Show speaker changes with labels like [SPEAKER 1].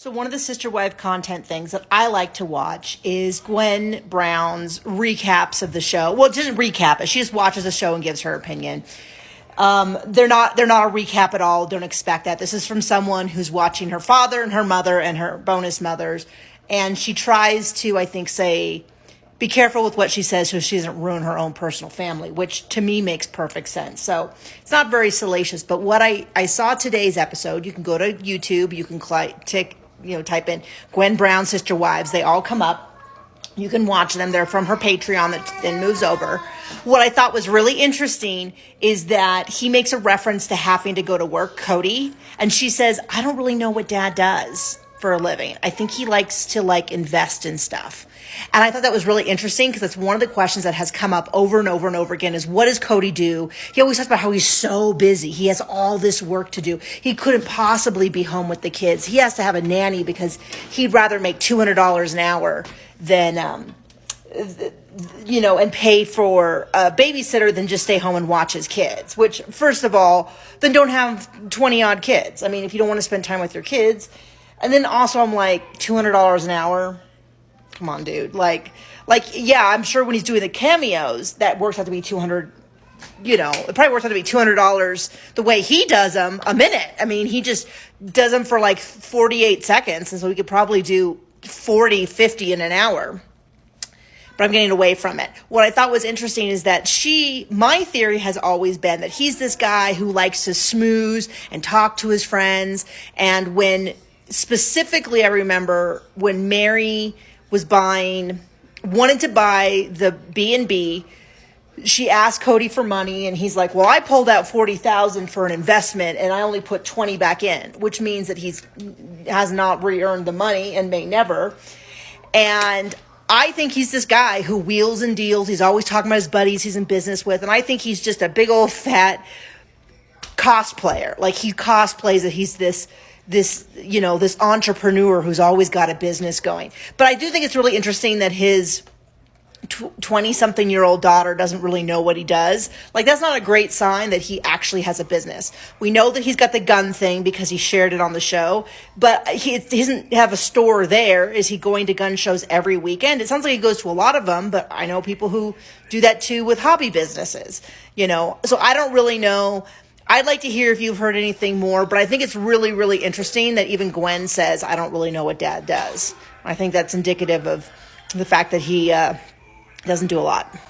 [SPEAKER 1] So one of the sister wife content things that I like to watch is Gwen Brown's recaps of the show. Well, she doesn't recap it. She just watches the show and gives her opinion. They're not a recap at all. Don't expect that. This is from someone who's watching her father and her mother and her bonus mothers. And she tries to, I think, say, be careful with what she says so she doesn't ruin her own personal family, which to me makes perfect sense. So it's not very salacious, but what I saw today's episode, you can go to YouTube, you can type in Gwen Brown Sister Wives. They all come up. You can watch them. They're from her Patreon that then moves over. What I thought was really interesting is that he makes a reference to having to go to work, Kody, and she says, I don't really know what Dad does for a living. I think he likes to invest in stuff. And I thought that was really interesting because it's one of the questions that has come up over and over and over again is, what does Kody do? He always talks about how he's so busy. He has all this work to do. He couldn't possibly be home with the kids. He has to have a nanny because he'd rather make $200 an hour than, and pay for a babysitter than just stay home and watch his kids. Which, first of all, then don't have 20 odd kids. I mean, if you don't want to spend time with your kids. And then also I'm like, $200 an hour? Come on, dude. Yeah, I'm sure when he's doing the cameos, that works out to be 200, it probably works out to be $200 the way he does them a minute. I mean, he just does them for 48 seconds. And so we could probably do 40, 50 in an hour. But I'm getting away from it. What I thought was interesting is that my theory has always been that he's this guy who likes to schmooze and talk to his friends. And specifically, I remember when Mary wanted to buy the B&B, she asked Kody for money, and he's like, well, I pulled out $40,000 for an investment, and I only put 20 back in, which means that has not re-earned the money and may never. And I think he's this guy who wheels and deals. He's always talking about his buddies he's in business with, and I think he's just a big old fat cosplayer. He cosplays that he's this entrepreneur who's always got a business going. But I do think it's really interesting that his 20-something-year-old daughter doesn't really know what he does. That's not a great sign that he actually has a business. We know that he's got the gun thing because he shared it on the show, but he doesn't have a store there. Is he going to gun shows every weekend? It sounds like he goes to a lot of them, but I know people who do that too with hobby businesses, So I don't really know. I'd like to hear if you've heard anything more, but I think it's really, really interesting that even Gwen says, I don't really know what Dad does. I think that's indicative of the fact that he doesn't do a lot.